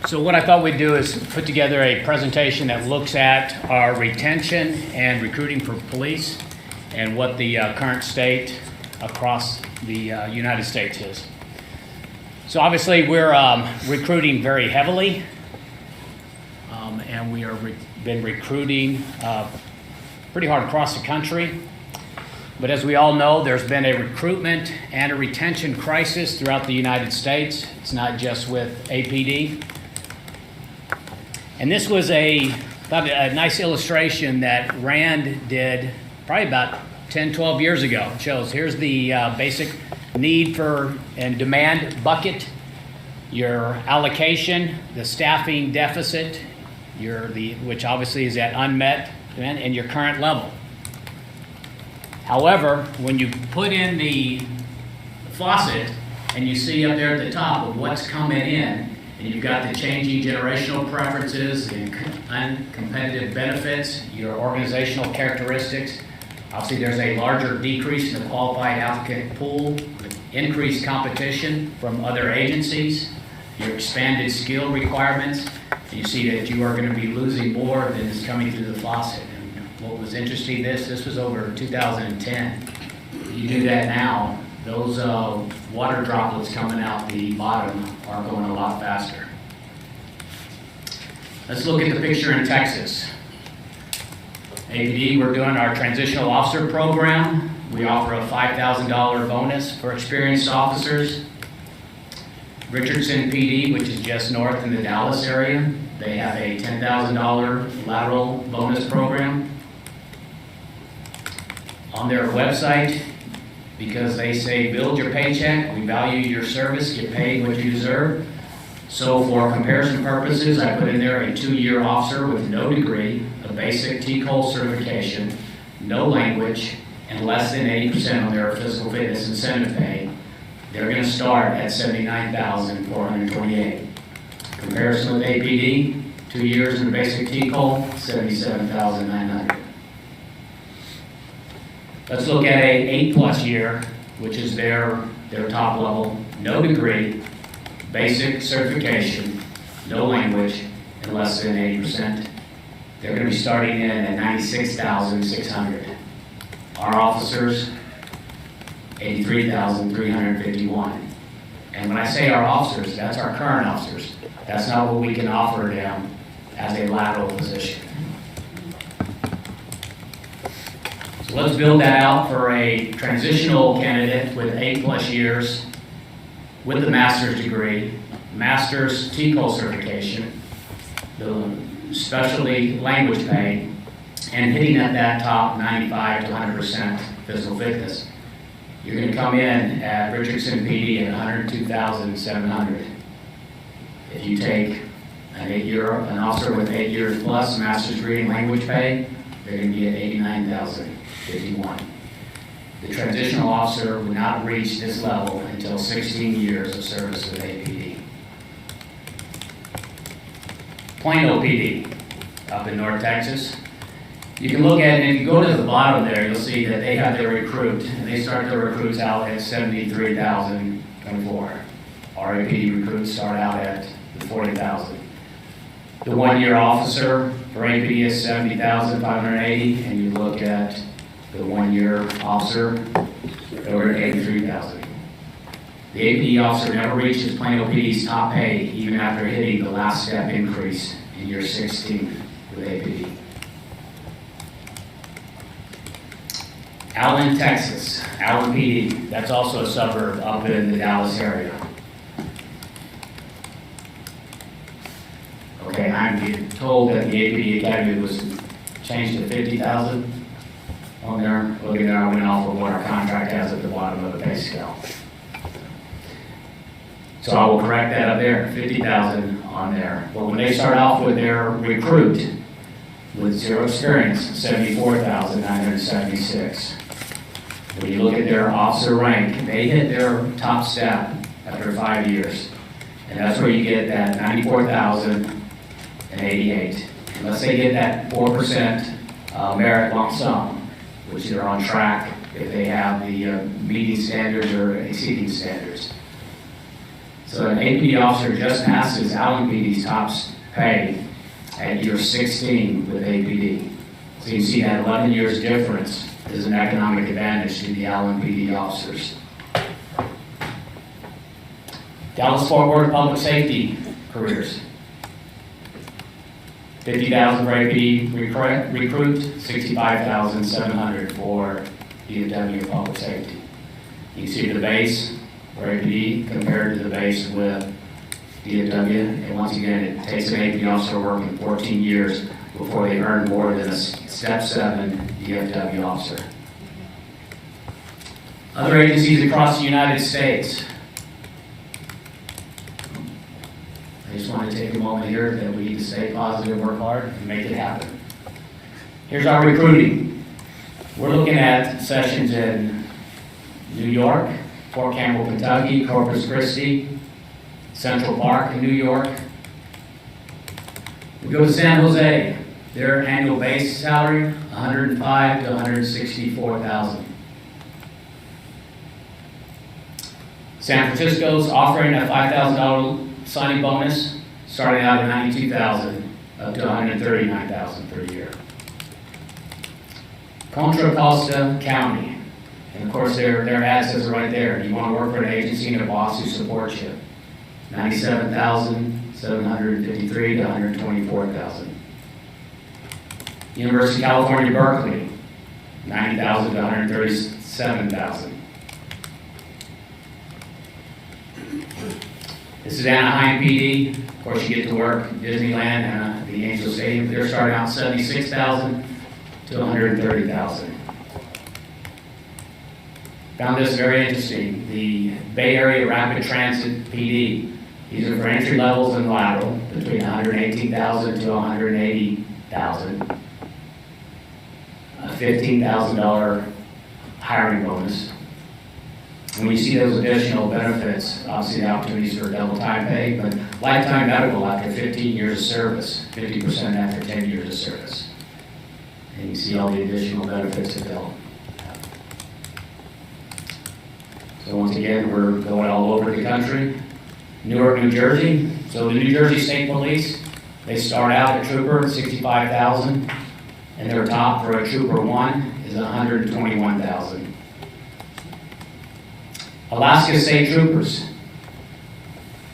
So what I thought we'd do is put together a presentation that looks at our retention and recruiting for police and what the current state across the United States is. So obviously we're recruiting very heavily, and we are been recruiting pretty hard across the country. But as we all know, there's been a recruitment and a retention crisis throughout the United States. It's not just with APD. And this was a nice illustration that Rand did probably about 10, 12 years ago. It shows here's the basic need for and demand bucket, your allocation, the staffing deficit, which obviously is at unmet demand, and your current level. However, when you put in the faucet and you see up there at the top of what's coming in, and you've got the changing generational preferences, the uncompetitive benefits, your organizational characteristics. Obviously, there's a larger decrease in the qualified applicant pool, increased competition from other agencies, your expanded skill requirements. You see that you are going to be losing more than is coming through the faucet. And what was interesting, this was over 2010. You do that now, those water droplets coming out the bottom are going a lot faster. Let's look at the picture in Texas. APD, we're doing our transitional officer program. We offer a $5,000 bonus for experienced officers. Richardson PD, which is just north in the Dallas area, they have a $10,000 lateral bonus program. On their website, because they say build your paycheck, we value your service, get paid what you deserve. So for comparison purposes, I put in there a 2-year officer with no degree, a basic TCOL certification, no language, and less than 80% on their physical fitness incentive pay. They're going to start at $79,428. Comparison with APD, 2 years in basic TCOL, $77,900. Let's look at a 8+ year, which is their top level, no degree, basic certification, no language, and less than 80%. They're going to be starting in at $96,600. Our officers, $83,351. And when I say our officers, that's our current officers. That's not what we can offer them as a lateral position. So let's build that out for a transitional candidate with 8+ years with a master's degree, master's TCOL certification, the specialty language pay, and hitting at that top 95 to 100% physical fitness. You're going to come in at Richardson PD at $102,700. If you take an officer with 8 years plus master's degree in language pay, they're going to be at $89,051. The transitional officer would not reach this level until 16 years of service with APD. Plano PD, up in North Texas. You can look at it, and if you go to the bottom there, you'll see that they have their recruit, and they start their recruits out at $73,024. Our APD recruits start out at $40,000. The 1-year officer for APD is $70,580, and you look at the 1-year officer, over $83,000. The APD officer never reaches Plano PD's top pay, even after hitting the last step increase in year 16 with APD. Allen, Texas, Allen PD, that's also a suburb up in the Dallas area. Okay, I'm told that the APD Academy was changed to $50,000 on there. Look at that, I went off of what our contract has at the bottom of the pay scale. So I will correct that up there, $50,000 on there. But when they start off with their recruit with 0 experience, $74,976. When you look at their officer rank, they hit their top step after 5 years. And that's where you get that $94,088. Unless they get that 4% merit lump sum, which they're on track if they have the meeting standards or exceeding standards. So an APD officer just passes Allen PD's top pay at year 16 with APD. So you see that 11 years difference is an economic advantage to the Allen PD officers. Dallas-Fort Worth public safety careers. 50,000 for APD recruit, 65,700 for DFW public safety. You can see the base for APD compared to the base with DFW. And once again, it takes an APD officer working 14 years before they earn more than a Step 7 DFW officer. Other agencies across the United States. I just want to take a moment here that we need to stay positive, work hard, and make it happen. Here's our recruiting. We're looking at sessions in New York, Fort Campbell, Kentucky, Corpus Christi, Central Park in New York. We go to San Jose. Their annual base salary, $105,000 to $164,000. San Francisco's offering a $5,000 signing bonus, starting out at $92,000 up to $139,000 per year. Contra Costa County, and of course their ad says it right there. You want to work for an agency and a boss who supports you. $97,753 to $124,000. University of California, Berkeley, $90,000 to $137,000. This is Anaheim PD. Of course, you get to work Disneyland and the Angel Stadium. They're starting out $76,000 to $130,000. Found this very interesting. The Bay Area Rapid Transit PD. These are for entry levels and lateral between $118,000 to $180,000. A $15,000 hiring bonus. When you see those additional benefits, obviously the opportunities for double time pay, but lifetime medical after 15 years of service, 50% after 10 years of service. And you see all the additional benefits that they'll have. So once again, we're going all over the country. Newark, New Jersey. So the New Jersey State Police, they start out at Trooper at $65,000, and their top for a Trooper 1 is $121,000. Alaska State Troopers.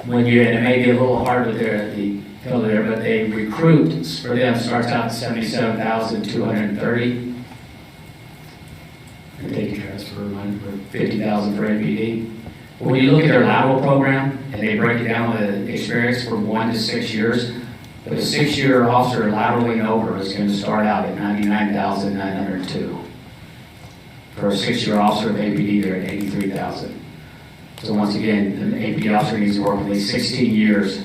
And it may be a little hard with the fill there, but they recruit for them starts out at $77,230. And they can transfer money for $50,000 for APD. But when you look at their lateral program and they break it down the experience from 1 to 6 years, but a 6-year officer lateraling over is going to start out at $99,902. For a 6-year officer of APD, they're at $83,000. So once again, an APD officer needs to work at least 16 years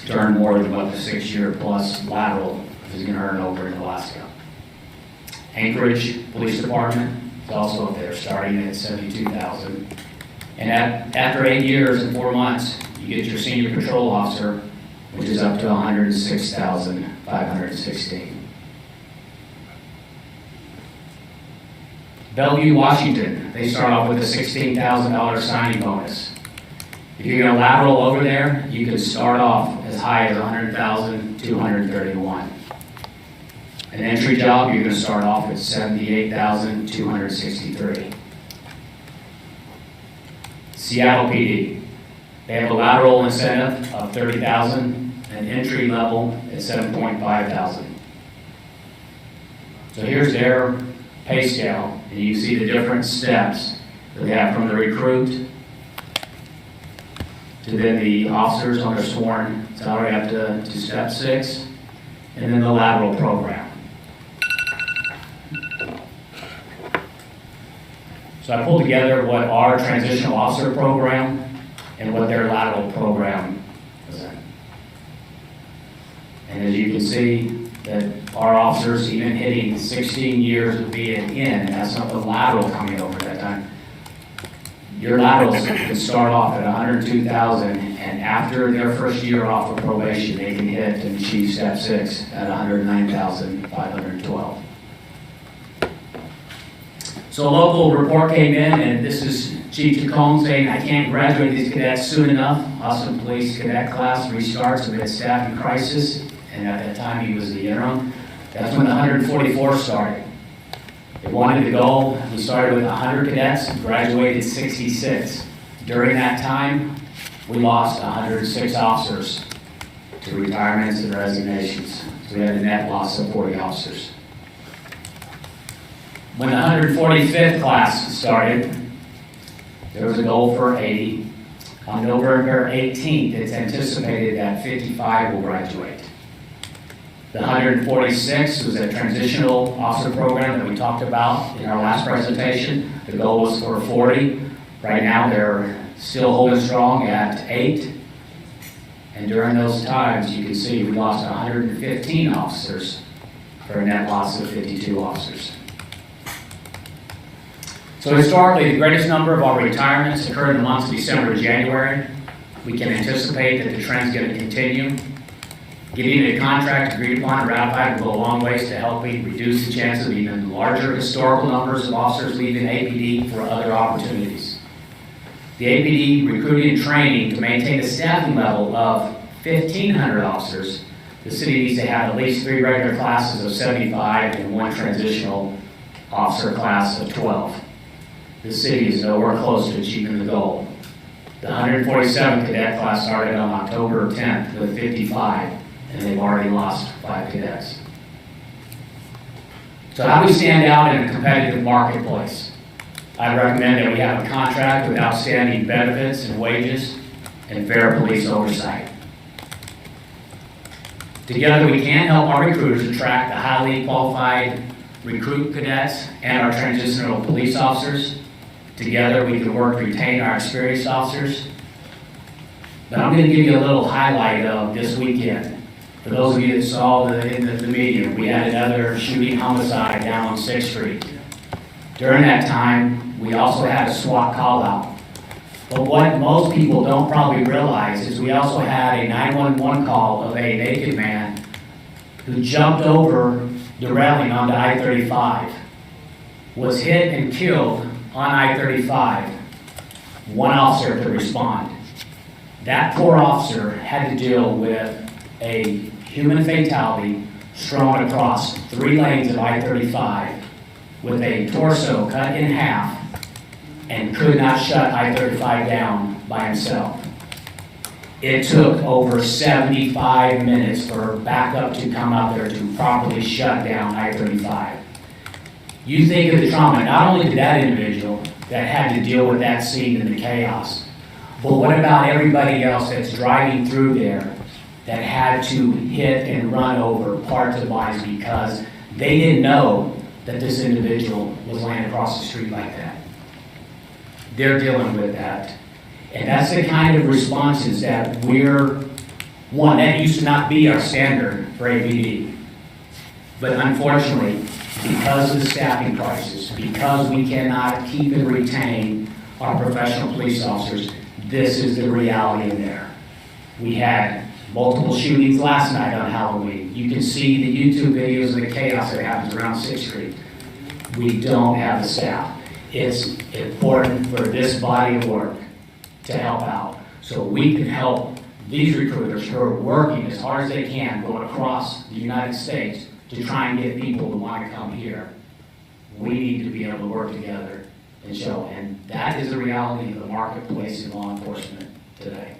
to earn more than what the 6-year plus lateral is going to earn over in Alaska. Anchorage Police Department is also up there, starting at $72,000. And after 8 years and 4 months, you get your senior patrol officer, which is up to $106,516. Bellevue, Washington, they start off with a $16,000 signing bonus. If you're going to lateral over there, you can start off as high as $100,231. An entry job, you're going to start off at $78,263. Seattle PD, they have a lateral incentive of $30,000 and entry level at $7,500. So here's their pay scale, and you see the different steps that they have from the recruit to then the officers on their sworn salary up to step 6, and then the lateral program. So I pulled together what our transitional officer program and what their lateral program is in. And as you can see, that our officers, even hitting 16 years of being in, and that's not the lateral coming over at that time. Your laterals can start off at $102,000, and after their first year off of probation, they can hit and achieve step 6 at $109,512. So a local report came in, and this is Chief Tacone saying, I can't graduate these cadets soon enough. Austin Police Cadet class restarts amid staffing crisis, and at that time he was the interim. That's when the 144 started. They wanted to go, we started with 100 cadets and graduated 66. During that time, we lost 106 officers to retirements and resignations. So we had a net loss of 40 officers. When the 145th class started, there was a goal for 80. On November 18th, it's anticipated that 55 will graduate. The 146 was a transitional officer program that we talked about in our last presentation. The goal was for 40. Right now, they're still holding strong at 8. And during those times, you can see we lost 115 officers for a net loss of 52 officers. So historically, the greatest number of our retirements occur in the months of December to January. We can anticipate that the trend's going to continue. Getting a contract agreed upon and ratified will go a long ways to helping reduce the chance of even larger historical numbers of officers leaving APD for other opportunities. The APD recruiting and training to maintain a staffing level of 1,500 officers, the city needs to have at least 3 regular classes of 75 and 1 transitional officer class of 12. The city is nowhere close to achieving the goal. The 147th cadet class started on October 10th with 55, and they've already lost 5 cadets. So how do we stand out in a competitive marketplace? I recommend that we have a contract with outstanding benefits and wages and fair police oversight. Together we can help our recruiters attract the highly qualified recruit cadets and our transitional police officers. Together we can work to retain our experienced officers. But I'm going to give you a little highlight of this weekend. For those of you that saw the media, we had another shooting homicide down on 6th Street. During that time, we also had a SWAT call-out. But what most people don't probably realize is we also had a 911 call of a naked man who jumped over the railing onto I-35, was hit and killed on I-35. 1 officer to respond. That poor officer had to deal with a human fatality strewn across 3 lanes of I-35 with a torso cut in half and could not shut I-35 down by himself. It took over 75 minutes for backup to come out there to properly shut down I-35. You think of the trauma, not only to that individual that had to deal with that scene and the chaos, but what about everybody else that's driving through there that had to hit and run over parts of bodies because they didn't know that this individual was laying across the street like that. They're dealing with that. And that's the kind of responses that that used to not be our standard for APD. But unfortunately, because of the staffing crisis, because we cannot keep and retain our professional police officers, this is the reality in there. We had multiple shootings last night on Halloween. You can see the YouTube videos of the chaos that happens around 6th Street. We don't have the staff. It's important for this body of work to help out so we can help these recruiters who are working as hard as they can going across the United States to try and get people to want to come here. We need to be able to work together and show, and that is the reality of the marketplace in law enforcement today.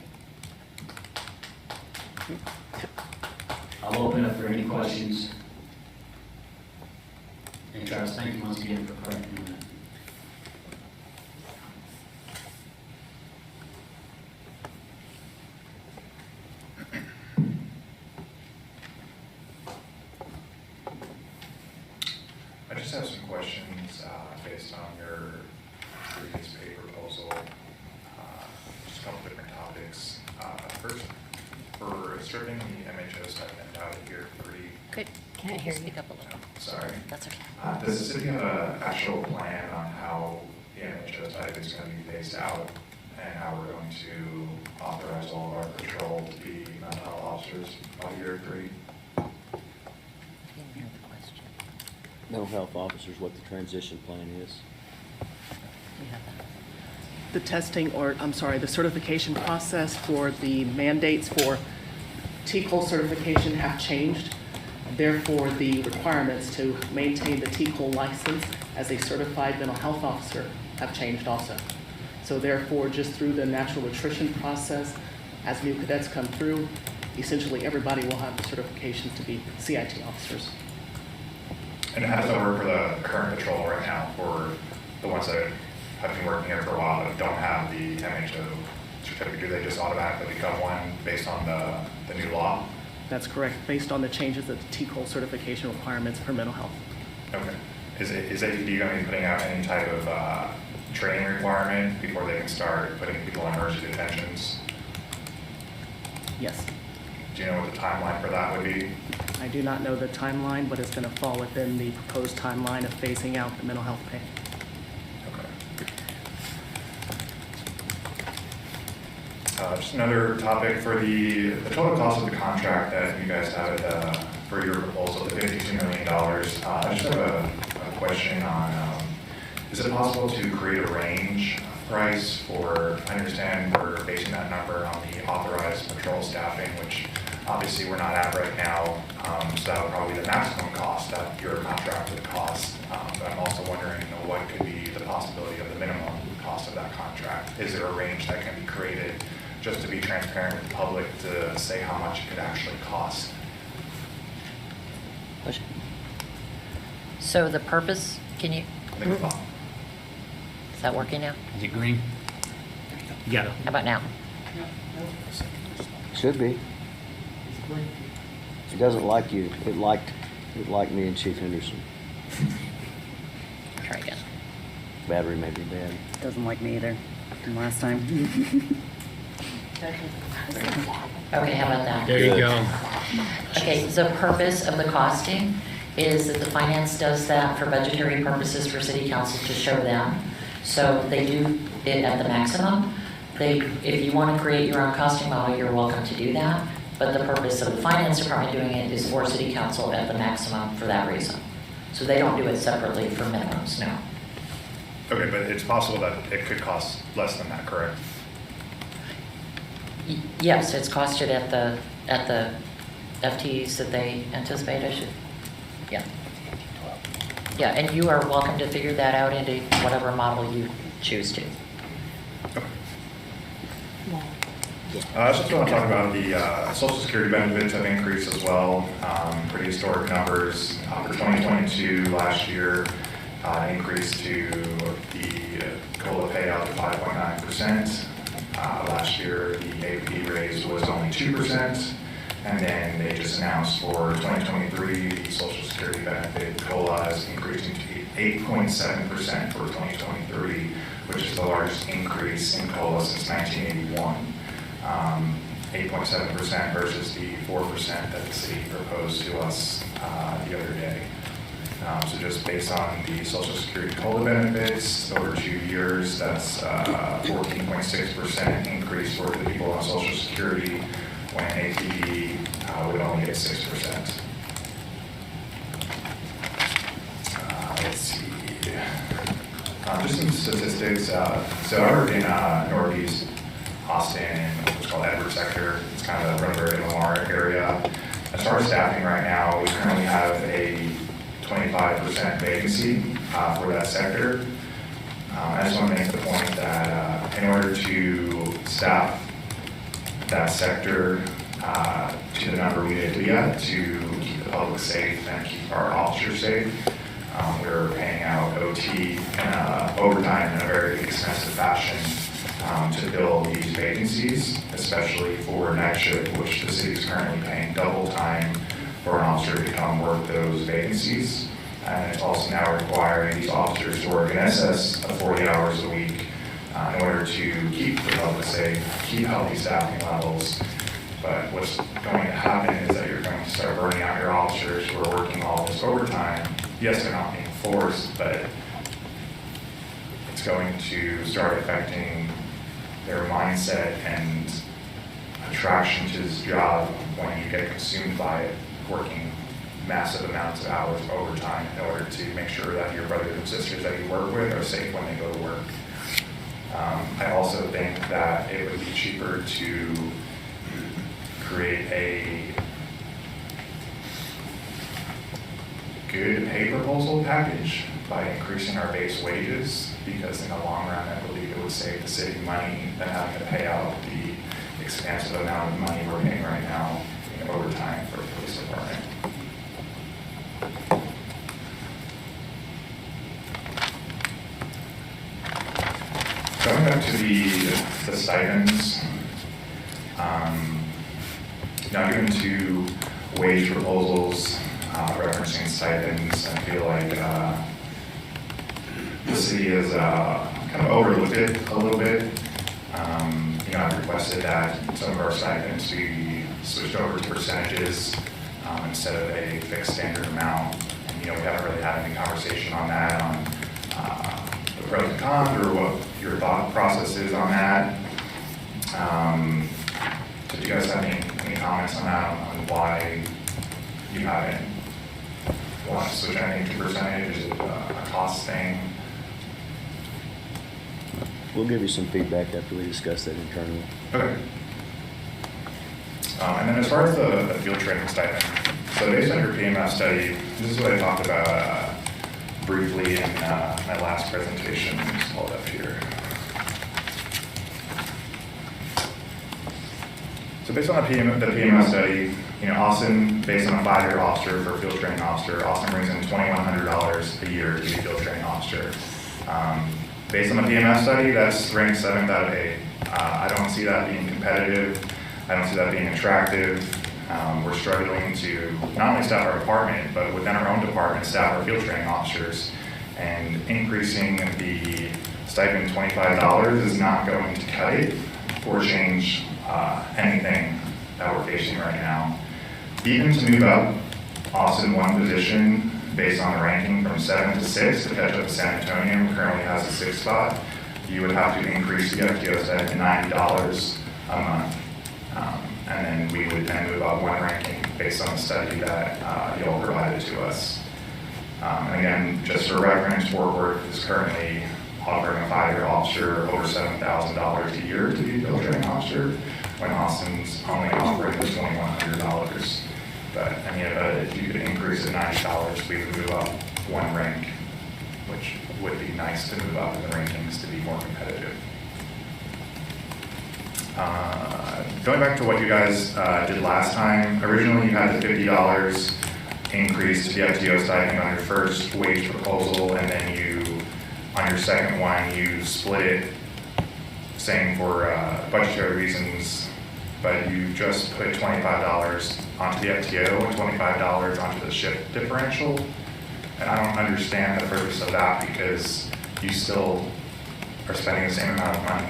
I'll open up for any questions. And Travis, thank you once again for correcting that. I just have some questions based on your previous pay proposal. Just a couple different topics. First, for stripping the MHO stipend out of year 3. Can I hear you? Speak up a little. Sorry. That's okay. Does the city have an actual plan on how the MHO stipend is going to be phased out and how we're going to authorize all of our patrol to be mental health officers by year 3? I didn't hear the question. Mental health officers, what the transition plan is. The testing, or I'm sorry, the certification process for the mandates for TCOL certification have changed. Therefore, the requirements to maintain the TCOL license as a certified mental health officer have changed also. So therefore, just through the natural attrition process, as new cadets come through, essentially everybody will have the certifications to be CIT officers. And how does that work for the current patrol right now, for the ones that have been working here for a while but don't have the MHO certificate? Do they just automatically become one based on the new law? That's correct, based on the changes of the TCOL certification requirements for mental health. Okay. Is APD going to be putting out any type of training requirement before they can start putting people in emergency detentions? Yes. Do you know what the timeline for that would be? I do not know the timeline, but it's going to fall within the proposed timeline of phasing out the mental health pay. Just another topic for the total cost of the contract that you guys have for your proposal, the $52 million. I just have a question on, is it possible to create a range price for, I understand we're basing that number on the authorized patrol staffing, which obviously we're not at right now, so that would probably be the maximum cost that your contract would cost. But I'm also wondering, what could be the possibility of the minimum cost of that contract? Is there a range that can be created just to be transparent with the public to say how much it could actually cost? So the purpose, can you, I think it's fine. is that working now? Is it green? You got it. How about now? Should be. It doesn't like you. It liked me and Chief Henderson. Try again. Battery may be bad. Doesn't like me either from last time. Okay, how about that? There you go. Okay, the purpose of the costing is that the finance does that for budgetary purposes for city council to show them. So they do it at the maximum. If you want to create your own costing model, you're welcome to do that. But the purpose of the finance department doing it is for city council at the maximum for that reason. So they don't do it separately for minimums, no. Okay, but it's possible that it could cost less than that, correct? Yes, it's costed at the FTEs that they anticipate, I should, yeah. Yeah, and you are welcome to figure that out into whatever model you choose to. I just want to talk about the Social Security benefits have increased as well. Pretty historic numbers. For 2022, last year, increased to the COLA payout to 5.9%. Last year, the APD raise was only 2%. And then they just announced for 2023, the Social Security benefit COLA is increasing to 8.7% for 2023, which is the largest increase in COLA since 1981. 8.7% versus the 4% that the city proposed to us the other day. So just based on the Social Security COLA benefits over 2 years, that's 14.6% increase for the people on Social Security, when APD would only get 6%. Let's see. Just some statistics. So I work in Northeast Austin and what's called Edward sector. It's kind of the Runbury and Lamar area. As far as staffing right now, we currently have a 25% vacancy for that sector. I just want to make the point that in order to staff that sector to the number we need to get to keep the public safe and keep our officers safe, we're paying out OT and overtime in a very expensive fashion to fill these vacancies, especially for night shift, which the city is currently paying double time for an officer to come work those vacancies. And it's also now requiring these officers to work in excess of 40 hours a week in order to keep the public safe, keep healthy staffing levels. But what's going to happen is that you're going to start burning out your officers who are working all this overtime. Yes, they're not being forced, but it's going to start affecting their mindset and attraction to this job when you get consumed by it, working massive amounts of hours of overtime in order to make sure that your brothers and sisters that you work with are safe when they go to work. I think that it would be cheaper to create a good pay proposal package by increasing our base wages, because in the long run, I believe it would save the city money than having to pay out the expansive amount of money we're paying right now in overtime for the police department. Going back to the stipends, now given two wage proposals referencing stipends, I feel like the city has kind of overlooked it a little bit. I've requested that some of our stipends be switched over to percentages instead of a fixed standard amount. And, we haven't really had any conversation on that, on the pros and cons, or what your thought process is on that. So do you guys have any comments on that, on why you haven't wanted to switch anything to percentage? Is it a cost thing? We'll give you some feedback after we discuss that internally. Okay. And then as far as the field training stipend, so based on your PMF study, this is what I talked about briefly in my last presentation. Let me just pull it up here. So based on the PMF study, Austin, based on a 5-year officer for a field training officer, Austin brings in $2,100 a year to be a field training officer. Based on the PMF study, that's ranked 7th out of 8. I don't see that being competitive. I don't see that being attractive. We're struggling to not only staff our department, but within our own department, staff our field training officers. And increasing the stipend $25 is not going to cut it or change anything that we're facing right now. Even to move up Austin one position based on the ranking from 7 to 6 to catch up to San Antonio, who currently has a 6th spot, you would have to increase the FTO stipend to $90 a month. And then we would then move up one ranking based on the study that you all provided to us. And again, just for reference, Fort Worth is currently offering a 5-year officer over $7,000 a year to be a field training officer, when Austin's only offering $2,100. But if you could increase it $90, we would move up one rank, which would be nice to move up in the rankings to be more competitive. Going back to what you guys did last time, originally you had the $50 increase to the FTO stipend on your first wage proposal, and then on your second one, you split it, saying for budgetary reasons, but you just put $25 onto the FTO and $25 onto the shift differential. And I don't understand the purpose of that, because you still are spending the same amount of money.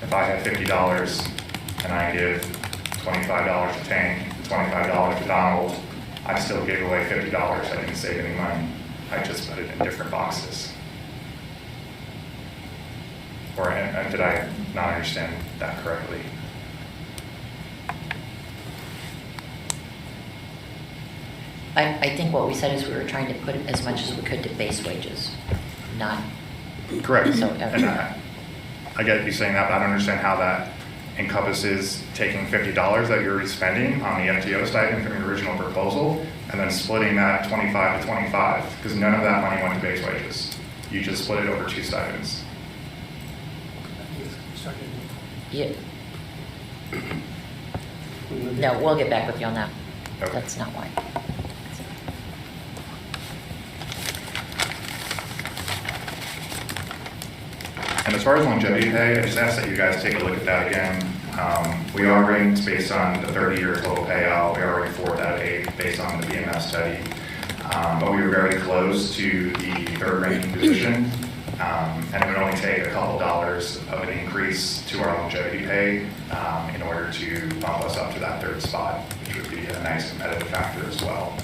If I have $50 and I give $25 to Tank, $25 to Donald, I still gave away $50. I didn't save any money. I just put it in different boxes. Or did I not understand that correctly? I think what we said is we were trying to put as much as we could to base wages, not. Correct. So, And I get you saying that, but I don't understand how that encompasses taking $50 that you're spending on the FTO stipend from your original proposal, and then splitting that 25 to 25, because none of that money went to base wages. You just split it over 2 stipends. Yeah. No, we'll get back with you on that. Okay. That's not why. And as far as longevity pay, I just ask that you guys take a look at that again. We are ranked based on the 30-year total payout. We are ranked 4th out of 8 based on the BMF study. But we were very close to the 3rd ranking position. And it would only take a couple dollars of an increase to our longevity pay in order to bump us up to that 3rd spot, which would be a nice competitive factor as well.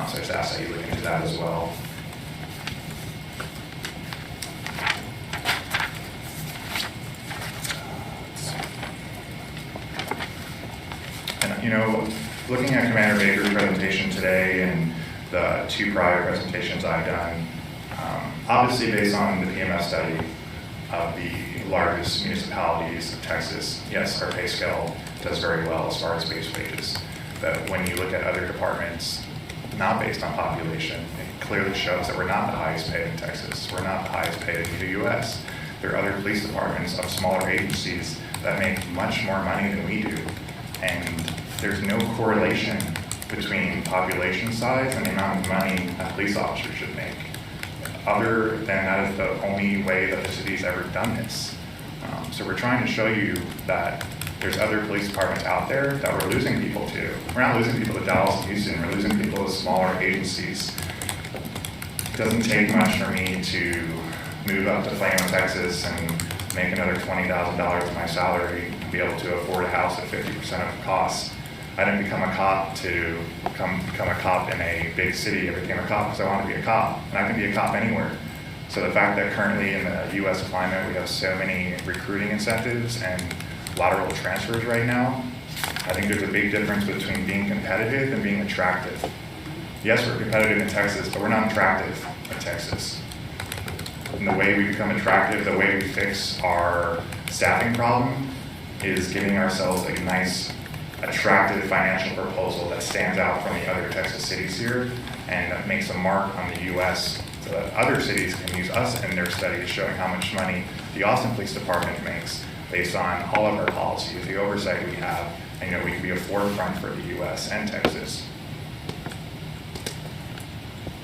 So I just ask that you look into that as well. And looking at Commander Baker's presentation today and the 2 prior presentations I've done, obviously based on the PMS study, of the largest municipalities of Texas, yes, our pay scale does very well as far as base wages. But when you look at other departments, not based on population, it clearly shows that we're not the highest paid in Texas. We're not the highest paid in the U.S. There are other police departments of smaller agencies that make much more money than we do. And there's no correlation between population size and the amount of money a police officer should make. Other than that is the only way that the city's ever done this. So we're trying to show you that there's other police departments out there that we're losing people to. We're not losing people to Dallas and Houston, we're losing people to smaller agencies. It doesn't take much for me to move up to Plano, Texas and make another $20,000 of my salary and be able to afford a house at 50% of the cost. I didn't become a cop to become a cop in a big city. I became a cop because I wanted to be a cop, and I can be a cop anywhere. So the fact that currently in the U.S. climate we have so many recruiting incentives and lateral transfers right now, I think there's a big difference between being competitive and being attractive. Yes, we're competitive in Texas, but we're not attractive in Texas. And the way we become attractive, the way we fix our staffing problem is giving ourselves a nice, attractive financial proposal that stands out from the other Texas cities here and that makes a mark on the U.S. so that other cities can use us in their studies showing how much money the Austin Police Department makes based on all of our policies, the oversight we have, and we can be a forefront for the U.S. and Texas.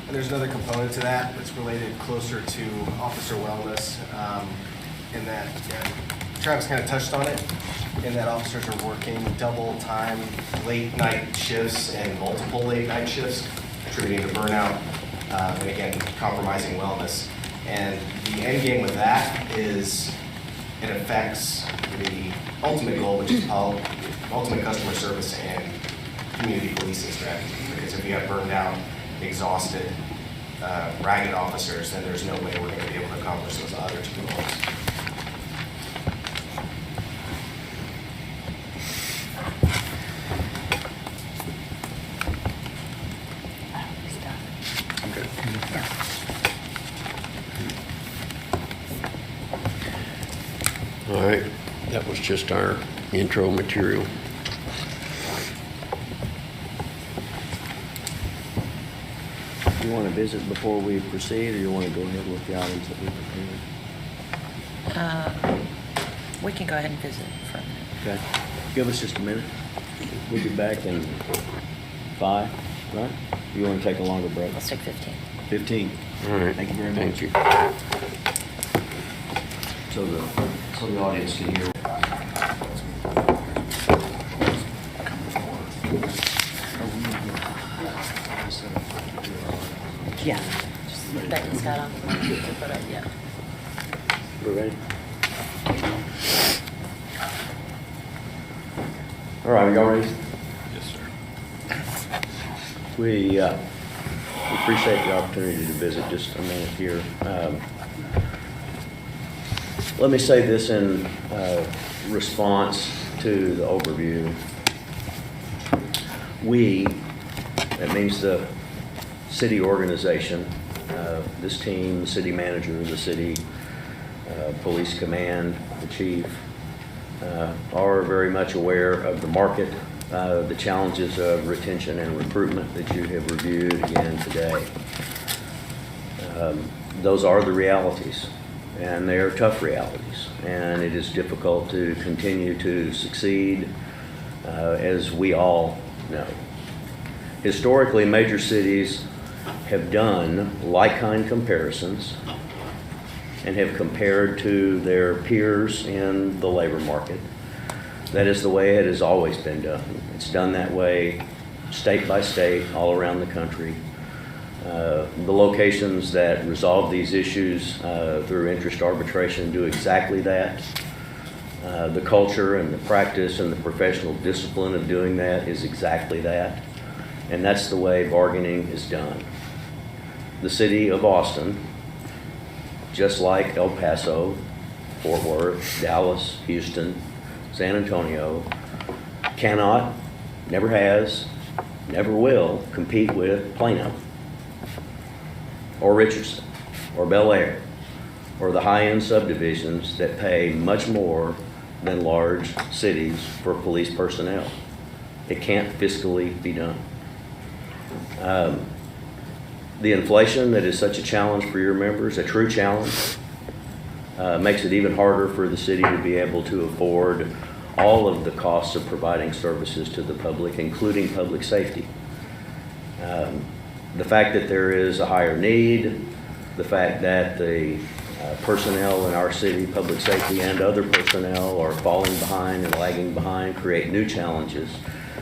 And there's another component to that that's related closer to officer wellness, in that Travis kind of touched on it, in that officers are working double time, late night shifts and multiple late night shifts, contributing to burnout, and again, compromising wellness. And the end game with that is it affects the ultimate goal, which is ultimate customer service and community policing strategy. Because if you have burned out, exhausted, ragged officers, then there's no way we're going to be able to accomplish those other two goals. All right, that was just our intro material. You want to visit before we proceed, or you want to go ahead with the items that we prepared? We can go ahead and visit for a minute. Okay, give us just a minute. We'll be back in 5, right? You want to take a longer break? Let's take 15. 15. All right. Thank you very much. Thank you. So the audience can hear. Yeah. Becky's got them. Yeah. We're ready? All right, y'all ready? Yes, sir. We appreciate the opportunity to visit just a minute here. Let me say this in response to the overview. We, that means the city organization, this team, the city manager, the city police command, the chief, are very much aware of the market, the challenges of retention and recruitment that you have reviewed again today. Those are the realities, and they are tough realities, and it is difficult to continue to succeed, as we all know. Historically, major cities have done like-kind comparisons and have compared to their peers in the labor market. That is the way it has always been done. It's done that way state by state all around the country. The locations that resolve these issues through interest arbitration do exactly that. The culture and the practice and the professional discipline of doing that is exactly that. And that's the way bargaining is done. The city of Austin, just like El Paso, Fort Worth, Dallas, Houston, San Antonio, cannot, never has, never will compete with Plano or Richardson or Bel Air or the high-end subdivisions that pay much more than large cities for police personnel. It can't fiscally be done. The inflation that is such a challenge for your members, a true challenge, makes it even harder for the city to be able to afford all of the costs of providing services to the public, including public safety. The fact that there is a higher need, the fact that the personnel in our city, public safety and other personnel, are falling behind and lagging behind, create new challenges.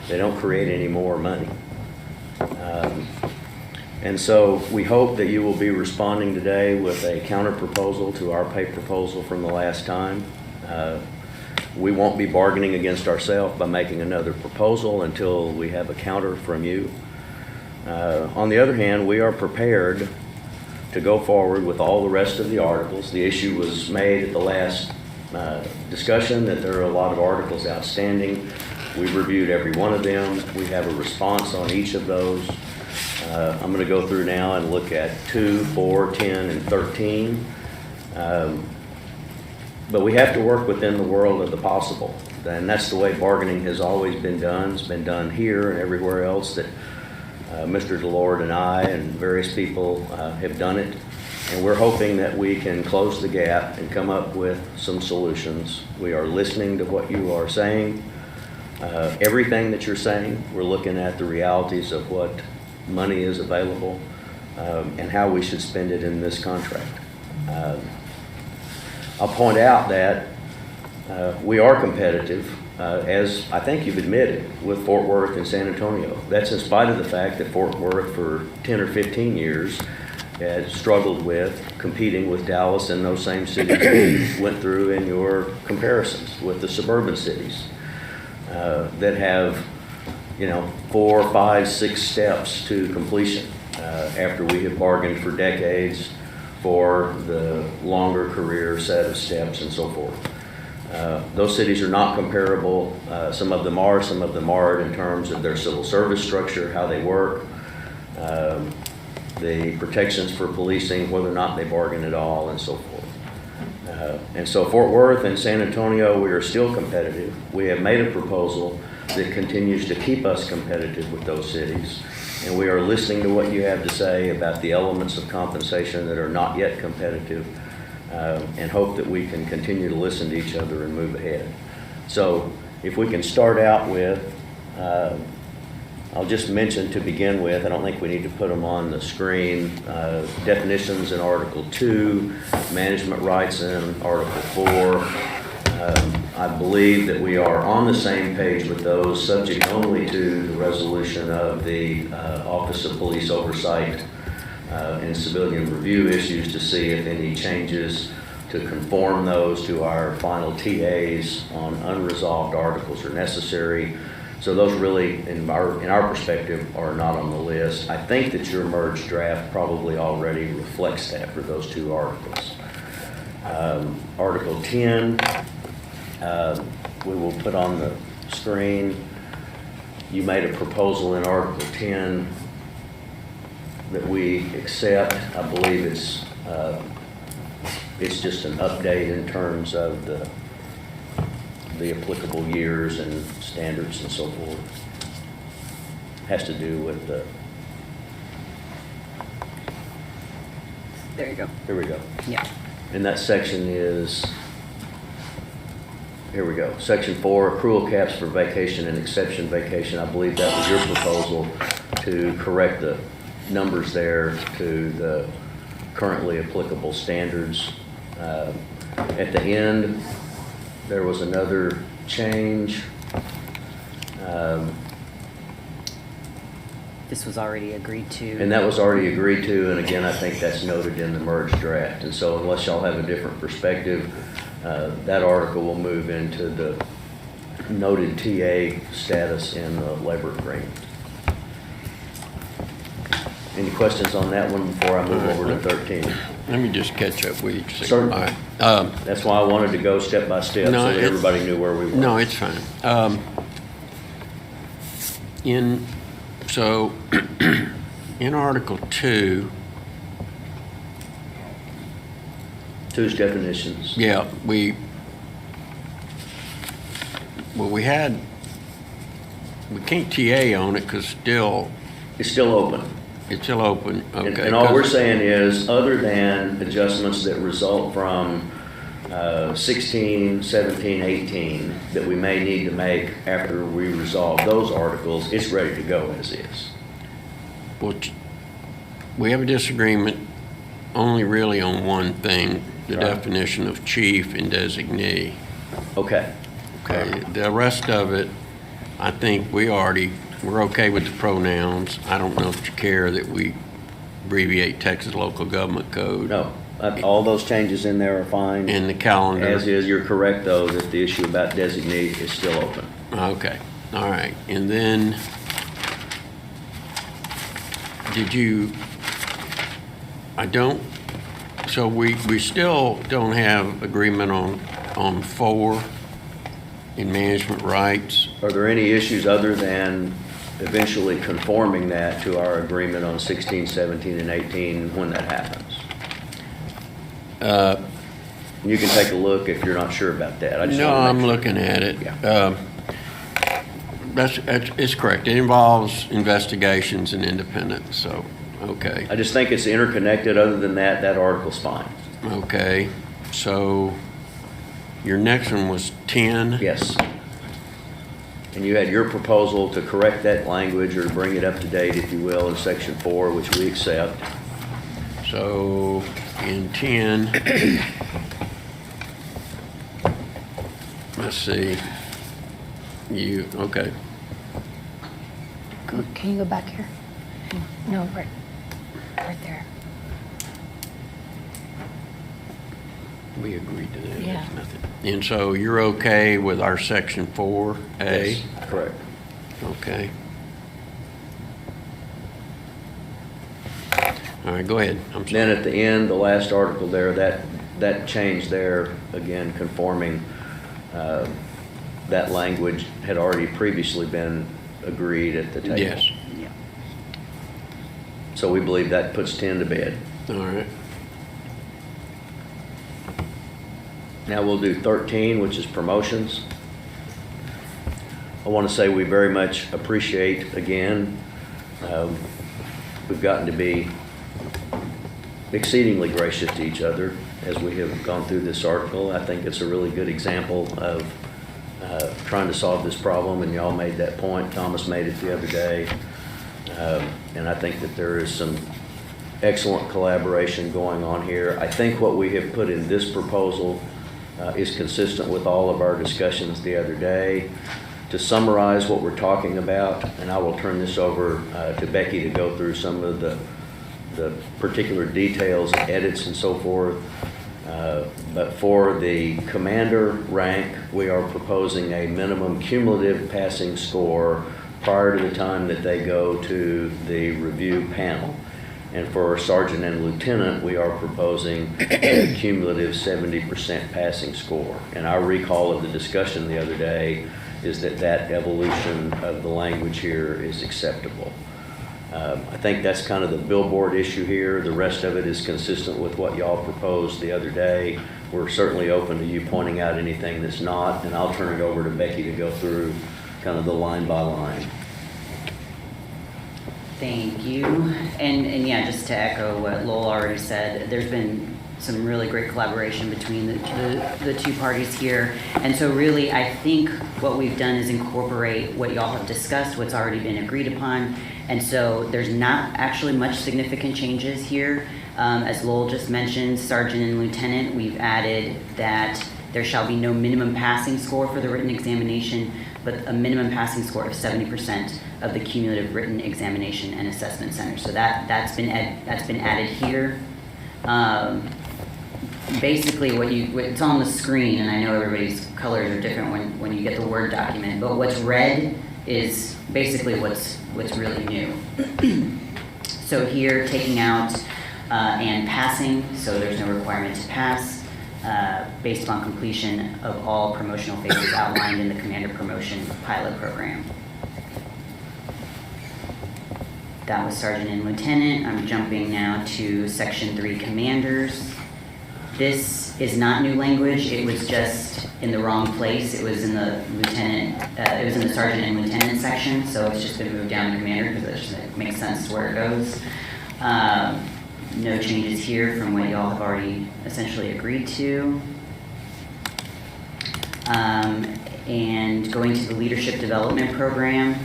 They don't create any more money. And so we hope that you will be responding today with a counter proposal to our pay proposal from the last time. We won't be bargaining against ourselves by making another proposal until we have a counter from you. On the other hand, we are prepared to go forward with all the rest of the articles. The issue was made at the last discussion that there are a lot of articles outstanding. We've reviewed every one of them. We have a response on each of those. I'm going to go through now and look at 2, 4, 10, and 13. But we have to work within the world of the possible. And that's the way bargaining has always been done. It's been done here and everywhere else that Mr. DeLord and I and various people have done it. And we're hoping that we can close the gap and come up with some solutions. We are listening to what you are saying. Everything that you're saying, we're looking at the realities of what money is available and how we should spend it in this contract. I'll point out that we are competitive, as I think you've admitted, with Fort Worth and San Antonio. That's in spite of the fact that Fort Worth for 10 or 15 years has struggled with competing with Dallas and those same cities you went through in your comparisons with the suburban cities that have, 4, 5, 6 steps to completion after we have bargained for decades for the longer career set of steps and so forth. Those cities are not comparable. Some of them are, some of them aren't in terms of their civil service structure, how they work, the protections for policing, whether or not they bargain at all, and so forth. And so Fort Worth and San Antonio, we are still competitive. We have made a proposal that continues to keep us competitive with those cities. And we are listening to what you have to say about the elements of compensation that are not yet competitive, and hope that we can continue to listen to each other and move ahead. So if we can start out with, I'll just mention to begin with, I don't think we need to put them on the screen, definitions in Article 2, management rights in Article 4. I believe that we are on the same page with those, subject only to the resolution of the Office of Police Oversight and Civilian Review issues to see if any changes to conform those to our final TAs on unresolved articles are necessary. So those really, in our perspective, are not on the list. I think that your merged draft probably already reflects that for those 2 articles. Article 10, we will put on the screen. You made a proposal in Article 10 that we accept. I believe it's just an update in terms of the applicable years and standards and so forth. Has to do with the, There you go. here we go. Yeah. And that section is, here we go, Section 4, accrual caps for vacation and exception vacation. I believe that was your proposal to correct the numbers there to the currently applicable standards. At the end, there was another change. This was already agreed to. And that was already agreed to, and again, I think that's noted in the merged draft. And so unless y'all have a different perspective, that article will move into the noted TA status in the labor agreement. Any questions on that one before I move over to 13? Let me just catch up with you. Certainly. That's why I wanted to go step by step No, so that it's- everybody knew where we were. No, it's fine. In Article 2, To its definitions. Yeah, we can't TA on it because It's still open. it's still open. And Okay. and all we're 'cause- saying is, other than adjustments that result from 16, 17, 18, that we may need to make after we resolve those articles, it's ready to go as is. Well, we have a disagreement only really on one thing, the Right. definition of chief and designee. Okay. Okay, the rest of it, I think we're okay with the pronouns. I don't know if you care that we abbreviate Texas Local Government Code. No, all those changes in there are fine. And the calendar. As is, you're correct, though, that the issue about designee is still open. Okay, all right. And then, so we still don't have agreement on 4 in management rights. Are there any issues other than eventually conforming that to our agreement on 16, 17, and 18 when that happens? You can take a look if you're not sure about that. I just No, wanna make I'm sure. looking at it. Yeah. It's correct. It involves investigations and independence, so, okay. I just think it's interconnected. Other than that, that article's fine. Okay, so your next one was 10? Yes. And you had your proposal to correct that language or bring it up to date, if you will, in section 4, which we accept. So in 10, let's see, okay. Can you go back here? No, right there. We agreed to that. Yeah. That's nothing. And so you're okay with our section 4A? Yes, correct. Okay. All right, go ahead. I'm Then sorry. at the end, the last article there, that change there, again, conforming, that language had already previously been agreed at the table. Yes. So we believe that puts 10 to bed. All right. Now we'll do 13, which is promotions. I want to say we very much appreciate, again, we've gotten to be exceedingly gracious to each other as we have gone through this article. I think it's a really good example of trying to solve this problem, and y'all made that point. Thomas made it the other day. And I think that there is some excellent collaboration going on here. I think what we have put in this proposal is consistent with all of our discussions the other day. To summarize what we're talking about, and I will turn this over to Becky to go through some of the particular details, edits and so forth. But for the commander rank, we are proposing a minimum cumulative passing score prior to the time that they go to the review panel. And for sergeant and lieutenant, we are proposing a cumulative 70% passing score. And our recall of the discussion the other day is that evolution of the language here is acceptable. I think that's kind of the billboard issue here. The rest of it is consistent with what y'all proposed the other day. We're certainly open to you pointing out anything that's not, and I'll turn it over to Becky to go through kind of the line by line. Thank you. And yeah, just to echo what Lowell already said, there's been some really great collaboration between the two parties here. And so really, I think what we've done is incorporate what y'all have discussed, what's already been agreed upon. And so there's not actually much significant changes here. As Lowell just mentioned, sergeant and lieutenant, we've added that there shall be no minimum passing score for the written examination, but a minimum passing score of 70% of the cumulative written examination and assessment center. So that's been added here. Basically, it's on the screen, and I know everybody's colors are different when you get the Word document, but what's red is basically what's really new. So here, taking out and passing, so there's no requirement to pass, based upon completion of all promotional phases outlined in the Commander Promotion Pilot Program. That was Sergeant and Lieutenant. I'm jumping now to Section 3 Commanders. This is not new language, it was just in the wrong place. It was in the sergeant and lieutenant section, so it's just been moved down to commander because it just makes sense where it goes. No changes here from what y'all have already essentially agreed to. And going to the leadership development program,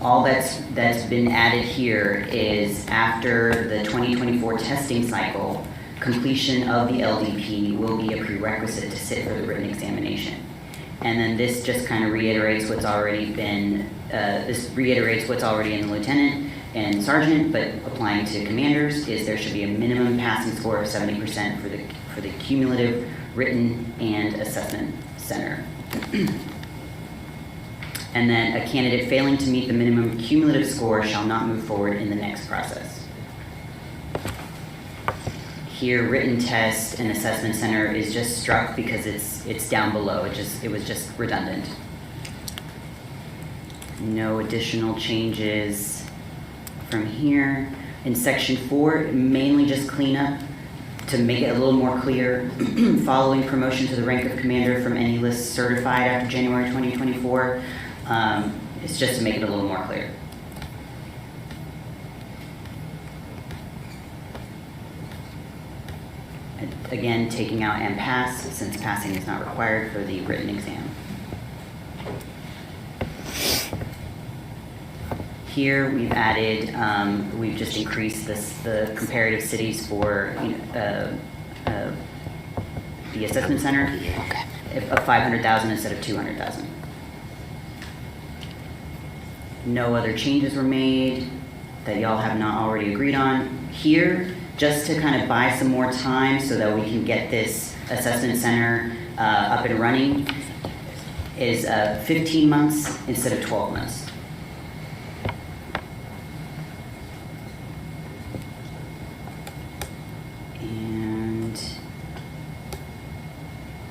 all that's been added here is after the 2024 testing cycle, completion of the LDP will be a prerequisite to sit for the written examination. And then this just kind of reiterates what's already been, what's already in the lieutenant and sergeant, but applying to commanders is there should be a minimum passing score of 70% for the cumulative written and assessment center. And then a candidate failing to meet the minimum cumulative score shall not move forward in the next process. Here, written test and assessment center is just struck because it's down below. It was just redundant. No additional changes from here. In section 4, mainly just cleanup to make it a little more clear. Following promotion to the rank of commander from any list certified after January 2024. It's just to make it a little more clear. And again, taking out and pass, since passing is not required for the written exam. Here we've added, we've just increased the comparative cities for the assessment center of 500,000 instead of 200,000. No other changes were made that y'all have not already agreed on. Here, just to kind of buy some more time so that we can get this assessment center up and running, is 15 months instead of 12 months. And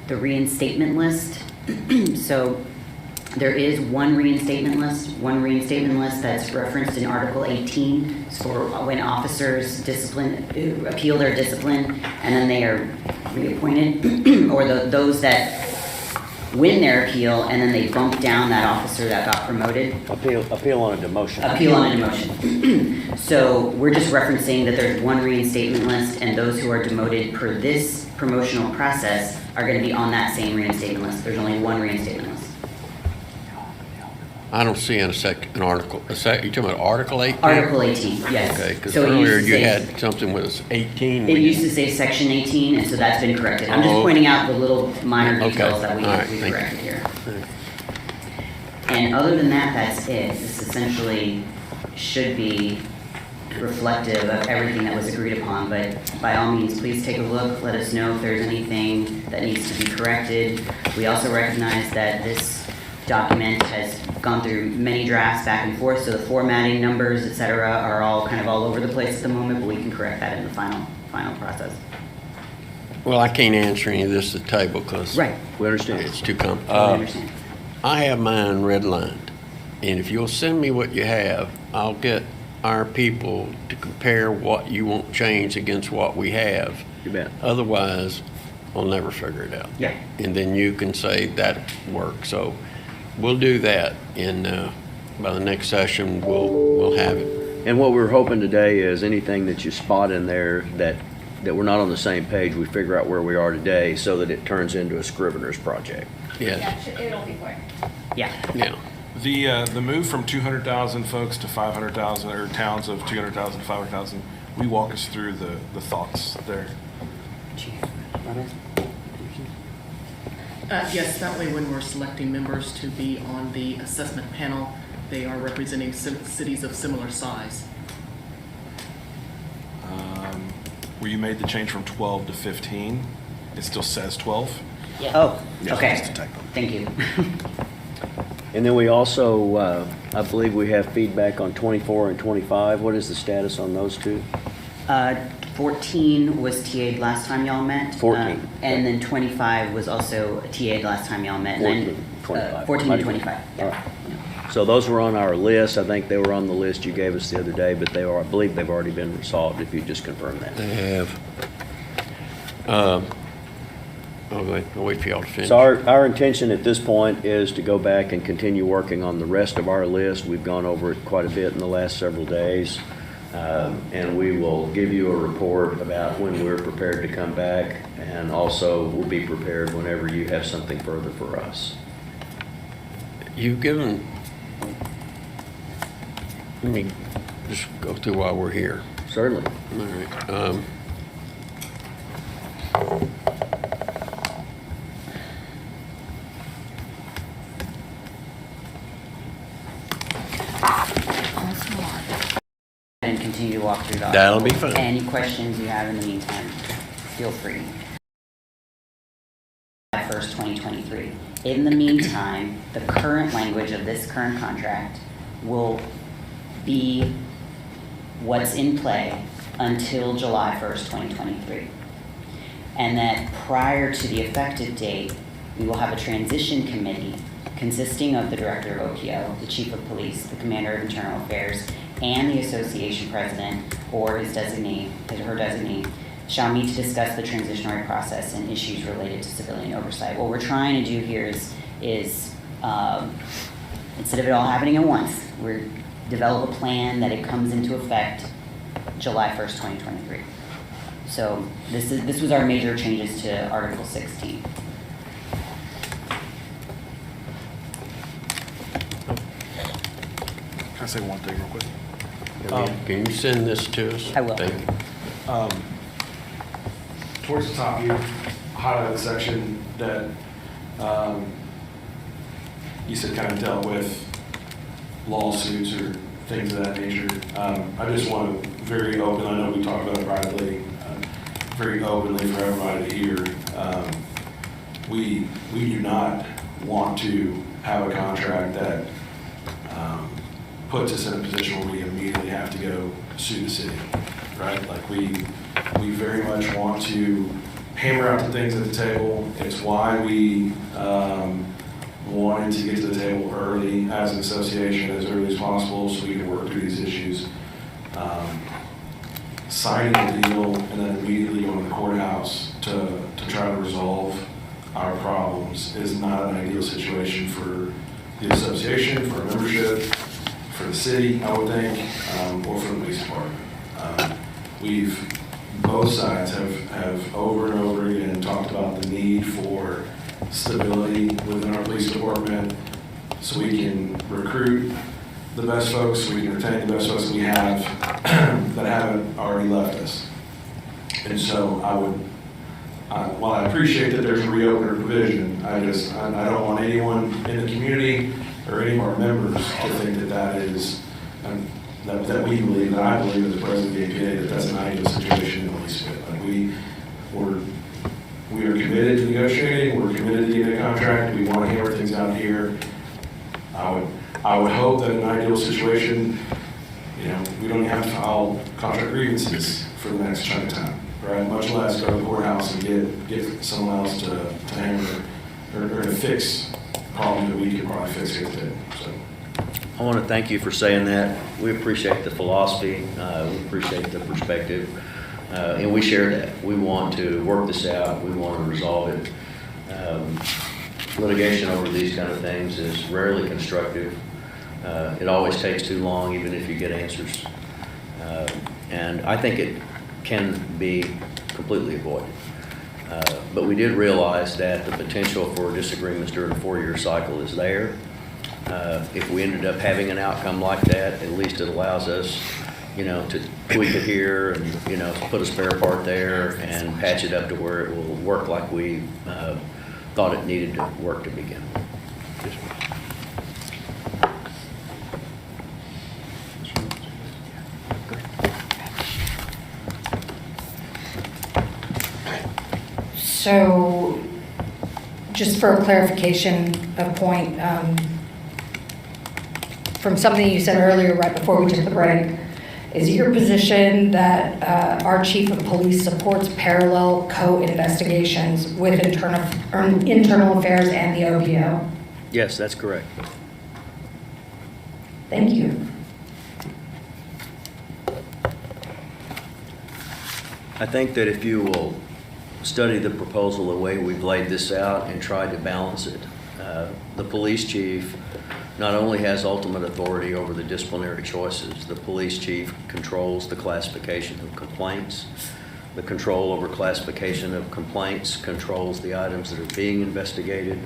the reinstatement list. So there is one reinstatement list that's referenced in Article 18 for when officers appeal their discipline and then they are reappointed, or those that win their appeal and then they bump down that officer that got promoted. Appeal on a demotion. Appeal on a demotion. So we're just referencing that there's one reinstatement list, and those who are demoted per this promotional process are going to be on that same reinstatement list. There's only one reinstatement list. I don't see an article. You talking about Article 18? Article 18, yes. Okay, because So it earlier used to you say- had something with 18. It used to say Section 18, and so that's been corrected. I'm just pointing out the little minor Okay. details that we All right, we thank you. corrected here. And other than that, that's it. This essentially should be reflective of everything that was agreed upon, but by all means, please take a look. Let us know if there's anything that needs to be corrected. We also recognize that this document has gone through many drafts back and forth, so the formatting, numbers, et cetera, are all kind of all over the place at the moment, but we can correct that in the final process. Well, I can't answer any of this at the table because Right. We understand. it's too I complicated. understand. I have mine redlined, and if you'll send me what you have, I'll get our people to compare what you want changed against what we have. You bet. Otherwise, we'll never figure it out. Yeah. And then you can say that worked. So we'll do that, and by the next session, we'll have it. And what we're hoping today is anything that you spot in there that we're not on the same page, we figure out where we are today so that it turns into a Scrivener's project. Yes, It'll be quick. Yeah. yeah. The move from 200,000 folks to 500,000, or towns of 200,000 to 500,000, will you walk us through the thoughts there? Yes, that way when we're selecting members to be on the assessment panel, they are representing cities of similar size. Where you made the change from 12 to 15, it still says 12? Yeah. Oh, Yeah, okay. just a typo. Thank you. And then we also, I believe we have feedback on 24 and 25. What is the status on those two? 14 was TA'd last time y'all met. 14. And then 25 was also TA'd last time y'all met. 14, 25. 14 and 25. All right. So those were on our list. I think they were on the list you gave us the other day, but I believe they've already been resolved, if you just confirm that. They have. I'll wait for y'all to finish. So our intention at this point is to go back and continue working on the rest of our list. We've gone over it quite a bit in the last several days. And we will give you a report about when we're prepared to come back, and also we'll be prepared whenever you have something further for us. You've given, let me just go through while we're here. Certainly. All right. And continue to walk through the That'll be article. fine. Any questions you have in the meantime, feel free. 1st, 2023. In the meantime, the current language of this current contract will be what's in play until July 1st, 2023. And that prior to the effective date, we will have a transition committee consisting of the Director of OPO, the Chief of Police, the Commander of Internal Affairs, and the Association President or his designee, her designee, shall meet to discuss the transitionary process and issues related to civilian oversight. What we're trying to do here is instead of it all happening at once, we're develop a plan that it comes into effect July 1st, 2023. So this was our major changes to Article 16. Can I say one thing real quick? Can you send this to us? I will. Thank you. Towards the top here, highlight the section that you said kind of dealt with lawsuits or things of that nature. I just want to very open, I know we talked about it privately, very openly for everybody to hear. We do not want to have a contract that puts us in a position where we immediately have to go sue the city, right? Like we very much want to hammer out the things at the table. It's why we wanted to get to the table early as an association, as early as possible, so we can work through these issues. Signing a deal and then immediately going to the courthouse to try to resolve our problems is not an ideal situation for the association, for our membership, for the city, I would think, or for the police department. Both sides have over and over again talked about the need for stability within our police department so we can recruit the best folks, so we can retain the best folks we have that haven't already left us. And so while I appreciate that there's a reopener provision, I don't want anyone in the community or any of our members to think that is, that we believe, that I believe as the president of the APA, that that's an ideal situation in the least bit. Like we are committed to negotiating, we're committed to getting a contract, we want to hammer things out here. I would hope that in an ideal situation, we don't have to file contract grievances for the next chunk of time, right? Much less go to the courthouse and get someone else to hammer or to fix problems that we could probably fix here today. So. I want to thank you for saying that. We appreciate the philosophy. We appreciate the perspective. And we share that. We want to work this out. We want to resolve it. Litigation over these kind of things is rarely constructive. It always takes too long, even if you get answers. And I think it can be completely avoided. But we did realize that the potential for disagreements during a 4-year cycle is there. If we ended up having an outcome like that, at least it allows us, to tweak it here and, put a spare part there and patch it up to where it will work like we thought it needed to work to begin with. So, just for a clarification of point, from something you said earlier right before we took the break, is it your position that our chief of police supports parallel co-investigations with internal affairs and the OPO? Yes, that's correct. Thank you. I think that if you will studied the proposal the way we've laid this out and tried to balance it. The police chief not only has ultimate authority over the disciplinary choices, the police chief controls the classification of complaints. The control over classification of complaints controls the items that are being investigated.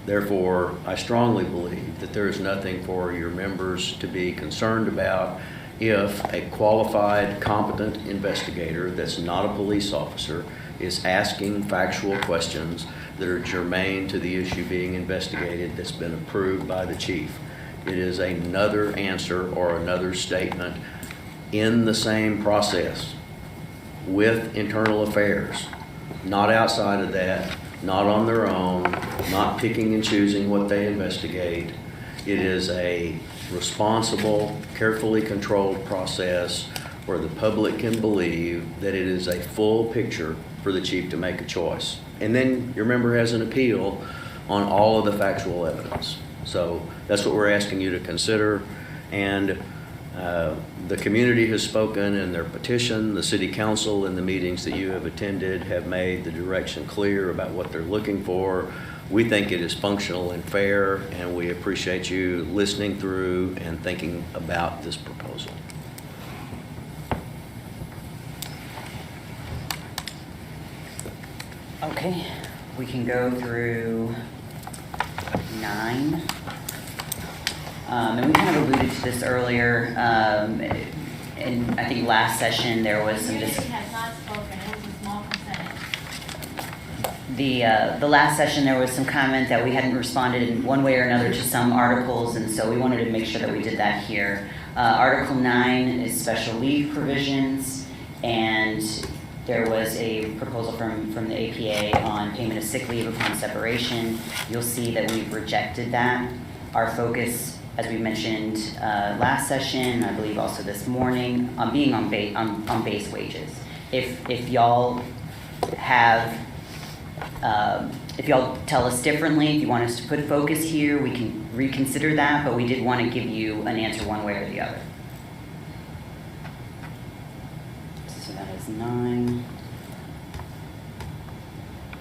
Therefore, I strongly believe that there is nothing for your members to be concerned about if a qualified, competent investigator that's not a police officer is asking factual questions that are germane to the issue being investigated that's been approved by the chief. It is another answer or another statement in the same process with internal affairs, not outside of that, not on their own, not picking and choosing what they investigate. It is a responsible, carefully controlled process where the public can believe that it is a full picture for the chief to make a choice. And then your member has an appeal on all of the factual evidence. So that's what we're asking you to consider. And the community has spoken in their petition. The city council in the meetings that you have attended have made the direction clear about what they're looking for. We think it is functional and fair, and we appreciate you listening through and thinking about this proposal. Okay, we can go through 9. And we kind of alluded to this earlier. And I think last session there was some Community has not spoken, it was a small percentage. The last session there was some comment that we hadn't responded in one way or another to some articles, and so we wanted to make sure that we did that here. Article 9 is special leave provisions, and there was a proposal from the APA on payment of sick leave upon separation. You'll see that we've rejected that. Our focus, as we mentioned last session, I believe also this morning, on being on base wages. If y'all have, if y'all tell us differently, if you want us to put focus here, we can reconsider that, but we did want to give you an answer one way or the other. So that is 9.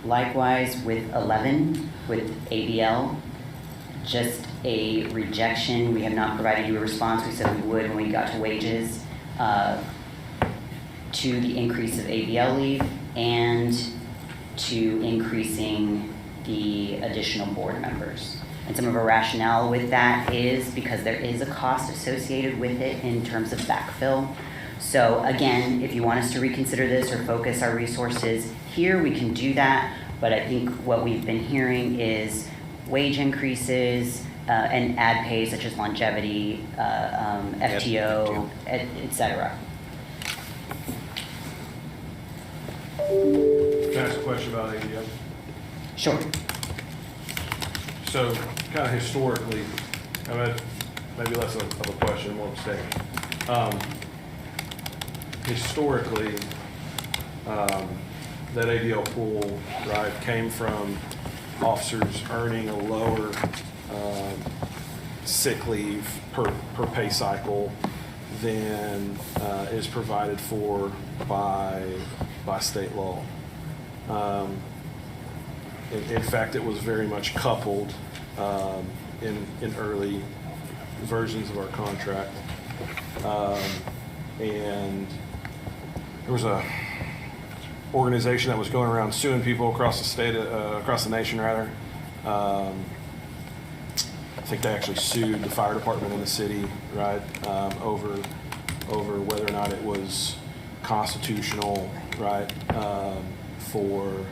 Likewise with 11, with ABL, just a rejection. We have not provided you a response. We said we would when we got to wages, to the increase of ABL leave and to increasing the additional board members. And some of our rationale with that is because there is a cost associated with it in terms of backfill. So again, if you want us to reconsider this or focus our resources here, we can do that. But I think what we've been hearing is wage increases and add pay such as longevity, FTO, et cetera. Can I ask a question about ABL? Sure. So, kind of historically, I mean, maybe less of a question, more of a statement. Historically, that ABL pool, right, came from officers earning a lower sick leave per pay cycle than is provided for by state law. In fact, it was very much coupled in early versions of our contract. And there was a organization that was going around suing people across the state, across the nation rather. I think they actually sued the fire department in the city, right, over whether or not it was constitutional, right, for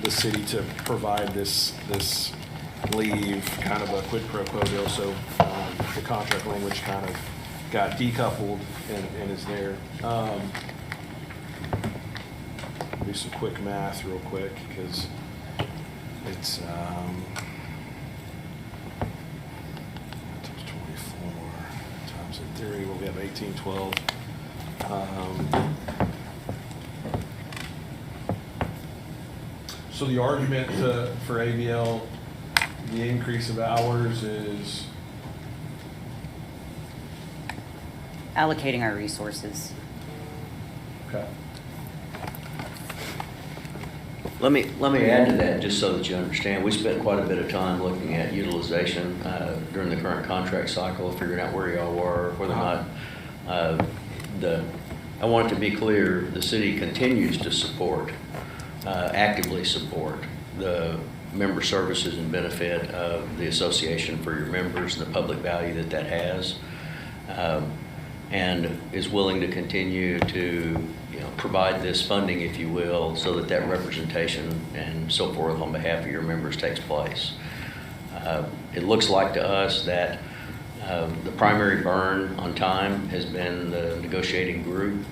the city to provide this leave, kind of a quid pro quo deal. So the contract language kind of got decoupled and is there. Do some quick math real quick because it's 24 times in theory we'll have 1812. So the argument for ABL, the increase of hours is Allocating our resources. okay. Let me add to that, just so that you understand. We spent quite a bit of time looking at utilization during the current contract cycle, figuring out where y'all were, whether or not I want it to be clear, the city continues to support, actively support the member services and benefit of the association for your members and the public value that that has, and is willing to continue to provide this funding, if you will, so that that representation and so forth on behalf of your members takes place. It looks like to us that the primary burn on time has been the negotiating group,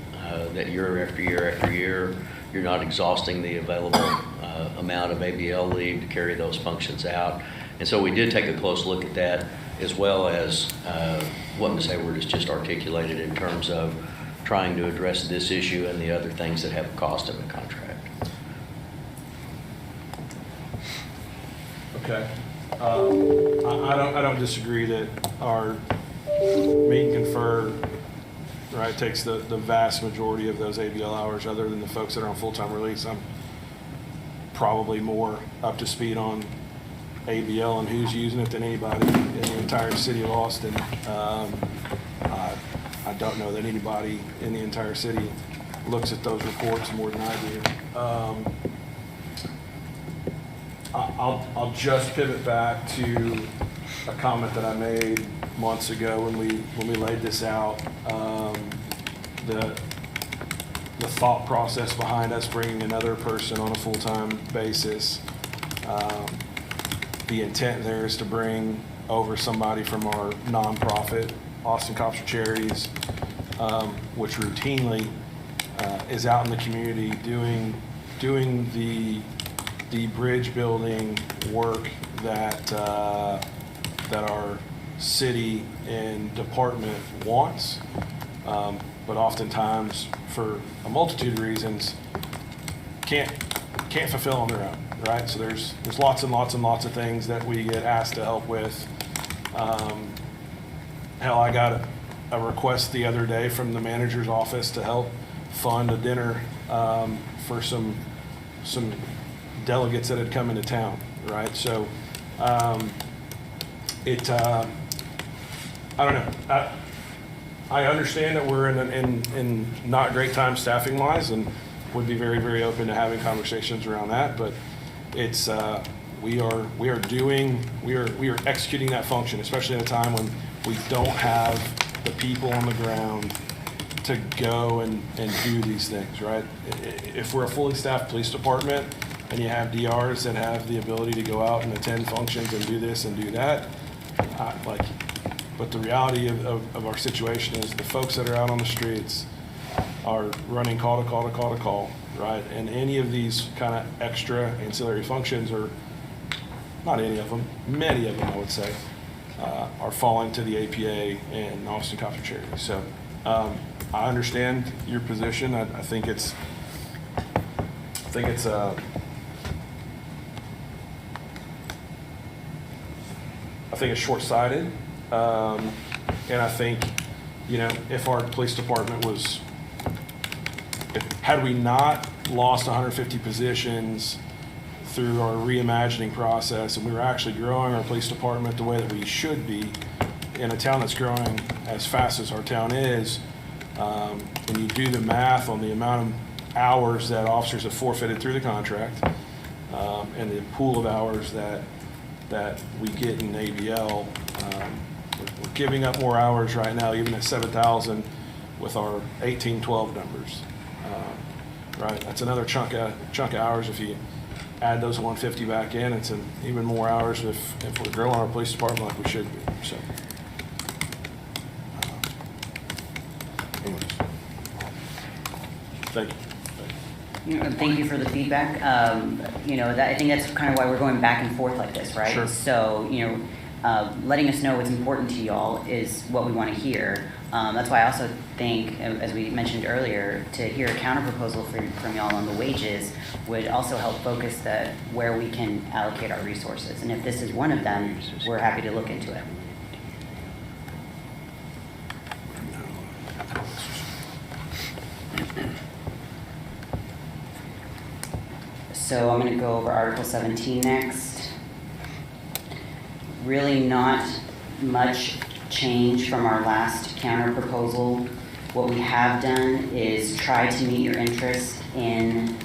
that year after year after year, you're not exhausting the available amount of ABL leave to carry those functions out. And so we did take a close look at that, as well as what Ms. Hayward has just articulated in terms of trying to address this issue and the other things that have a cost in the contract. Okay. I don't disagree that our meet and confer, right, takes the vast majority of those ABL hours, other than the folks that are on full-time release. I'm probably more up to speed on ABL and who's using it than anybody in the entire city of Austin. I don't know that anybody in the entire city looks at those reports more than I do. I'll just pivot back to a comment that I made months ago when we laid this out. The thought process behind us bringing another person on a full-time basis. The intent there is to bring over somebody from our nonprofit, Austin Cops for Charities, which routinely is out in the community doing the bridge building work that our city and department wants, but oftentimes for a multitude of reasons can't fulfill on their own, right? So there's lots and lots and lots of things that we get asked to help with. Hell, I got a request the other day from the manager's office to help fund a dinner for some delegates that had come into town, right? So I don't know. I understand that we're in not great time staffing wise, and would be very, very open to having conversations around that. But it's we are executing that function, especially at a time when we don't have the people on the ground to go and do these things, right? If we're a fully staffed police department and you have DRs that have the ability to go out and attend functions and do this and do that, but the reality of our situation is the folks that are out on the streets are running call to call to call to call, right? And any of these kind of extra ancillary functions, or not any of them, many of them I would say, are falling to the APA and Austin Cops for Charities. So I understand your position. I think it's short-sighted, and I think, if our police department had we not lost 150 positions through our reimagining process, and we were actually growing our police department the way that we should be in a town that's growing as fast as our town is, when you do the math on the amount of hours that officers have forfeited through the contract, and the pool of hours that we get in ABL, we're giving up more hours right now, even at 7,000 with our 1812 numbers. Right, that's another chunk of hours. If you add those 150 back in, it's even more hours if we're growing our police department like we should be. So, anyways, thank you. Thank you for the feedback. I think that's kind of why we're going back and forth like this, right? Sure. So, letting us know what's important to y'all is what we want to hear. That's why I also think, as we mentioned earlier, to hear a counter proposal from y'all on the wages would also help focus where we can allocate our resources. And if this is one of them, we're happy to look into it. So I'm gonna go over Article 17 next. Really not much change from our last counter proposal. What we have done is try to meet your interest in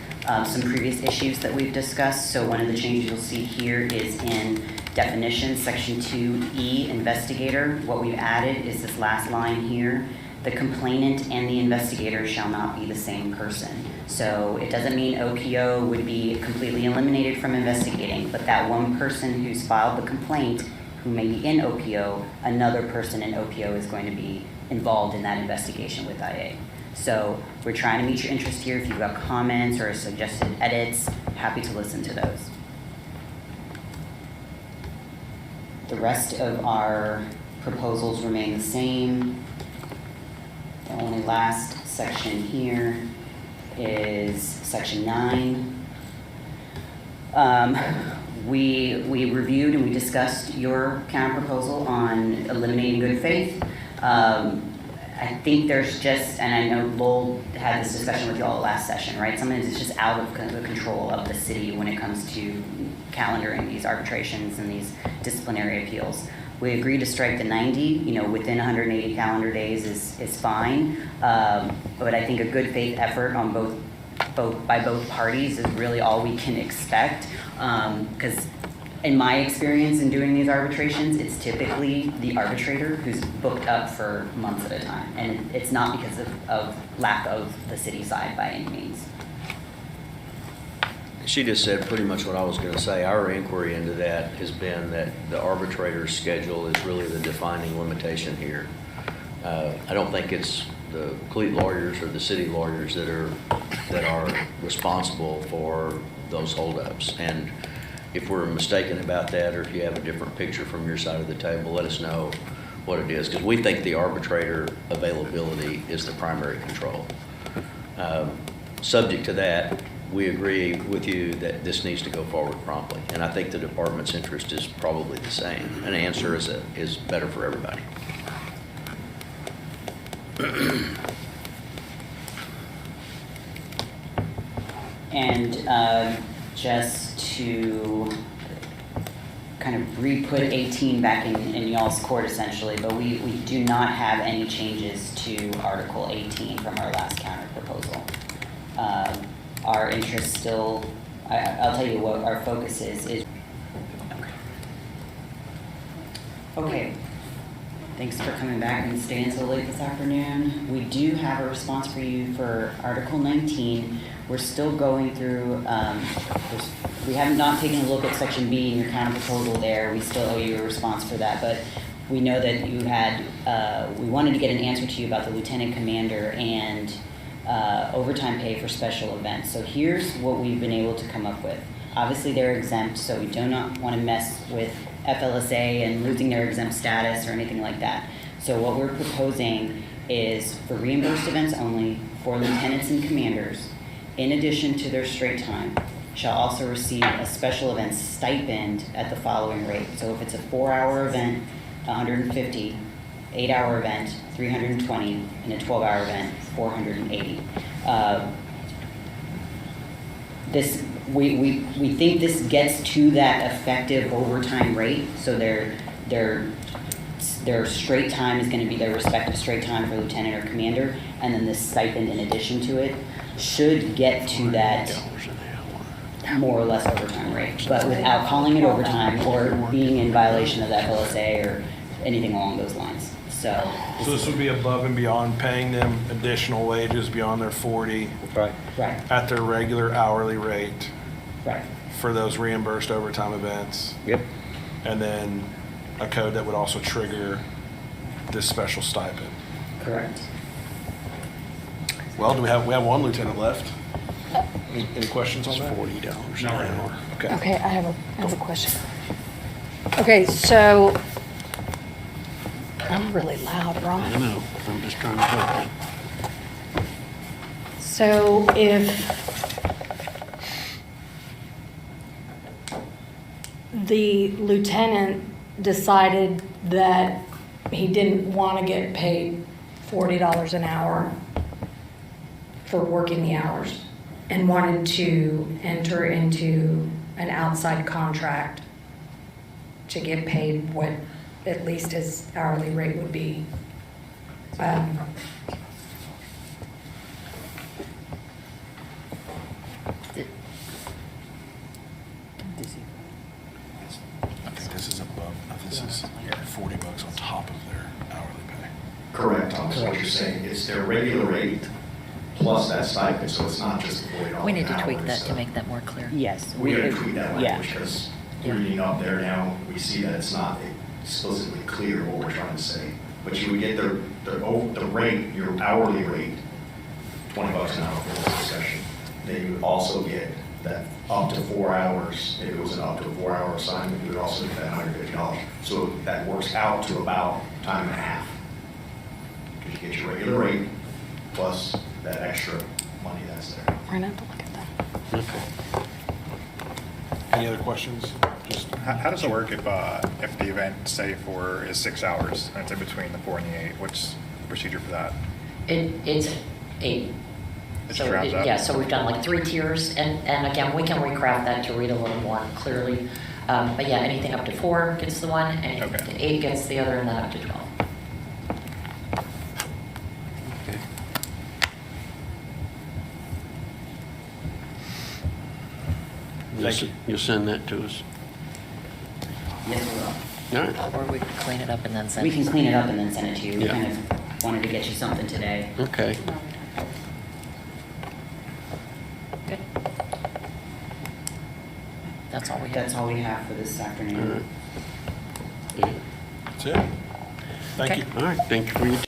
some previous issues that we've discussed. So one of the changes you'll see here is in definitions, section 2E, investigator. What we've added is this last line here. The complainant and the investigator shall not be the same person. So it doesn't mean OPO would be completely eliminated from investigating, but that one person who's filed the complaint, who may be in OPO, another person in OPO is going to be involved in that investigation with IA. So we're trying to meet your interest here. If you've got comments or suggested edits, happy to listen to those. The rest of our proposals remain the same. The only last section here is section 9. We reviewed and we discussed your counter proposal on eliminating good faith. I think there's just, and I know Lowell had this discussion with you all last session, right? Sometimes it's just out of the control of the city when it comes to calendaring these arbitrations and these disciplinary appeals. We agreed to strike the 90, within 180 calendar days is fine. But I think a good faith effort on by both parties is really all we can expect. Because in my experience in doing these arbitrations, it's typically the arbitrator who's booked up for months at a time. And it's not because of lack of the city side by any means. She just said pretty much what I was going to say. Our inquiry into that has been that the arbitrator's schedule is really the defining limitation here. I don't think it's the police lawyers or the city lawyers that are responsible for those holdups. And if we're mistaken about that, or if you have a different picture from your side of the table, let us know what it is, because we think the arbitrator availability is the primary control. Subject to that, we agree with you that this needs to go forward promptly, and I think the department's interest is probably the same. An answer is better for everybody. And just to kind of re-put 18 back in y'all's court essentially, but we do not have any changes to Article 18 from our last counter proposal. Our interest still, I'll tell you what our focus is. Okay. Thanks for coming back and staying so late this afternoon. We do have a response for you for Article 19. We're still going through, we have not taken a look at Section B in your counter proposal there. We still owe you a response for that, but we know that you had, we wanted to get an answer to you about the lieutenant commander and overtime pay for special events. So here's what we've been able to come up with. Obviously they're exempt, so we do not want to mess with FLSA and losing their exempt status or anything like that. So what we're proposing is for reimbursed events only, for lieutenants and commanders, in addition to their straight time, shall also receive a special event stipend at the following rate. So if it's a 4-hour event, 150, 8-hour event, 320, and a 12-hour event, 480. We think this gets to that effective overtime rate, so their straight time is going to be their respective straight time for lieutenant or commander, and then this stipend in addition to it should get to that more or less overtime rate, but without calling it overtime or being in violation of the FLSA or anything along those lines. So this would be above and beyond paying them additional wages beyond their 40 Right. at their regular hourly rate Right. for those reimbursed overtime events. Yep. And then a code that would also trigger this special stipend. Correct. Well, we have one lieutenant left. Any questions on that? $40 No. an hour. Okay. Okay, I have a question. Okay, so, I'm really loud, I Ron. know, I'm just trying to help you. So if the lieutenant decided that he didn't want to get paid $40 an hour for working the hours, and wanted to enter into an outside contract to get paid what at least his hourly rate would be. I think this is above, this is $40 on top of their hourly pay. Correct, Tom, so what you're saying, it's their regular rate plus that stipend, so it's not just $40 We need to an hour, tweak that so to make that more clear. Yes. We gotta tweak that Yeah. language, because Yeah. reading up there now, we see that it's not explicitly clear what we're trying to say. But you would get the rate, your hourly rate, $20 an hour for this discussion. Then you would also get that up to 4 hours, if it was an up to a 4-hour assignment, you would also get that $150. So that works out to about time and a half. Because you get your regular rate plus that extra money that's there. We're gonna have to look at that. Okay. Any other questions? Just How does it work if the event, say, is 6 hours and it's in between the 4 and the 8? What's the procedure for that? It's 8. It So, rounds up? yeah, so we've done like 3 tiers, and again, we can recraft that to read a little more clearly. But yeah, anything up to 4 gets the one, anything up Okay. to 8 gets the other, and then up to 12. Okay. You'll send that to us? Yes, we will. All right, Or we can clean it up and then send We it. can clean it up and then send it to you. We Yeah. kind of wanted to get you something today. okay. Good. That's all we have. That's all we have for this All right. afternoon. Yeah. That's it. Thank Okay. you. All right, thank you for your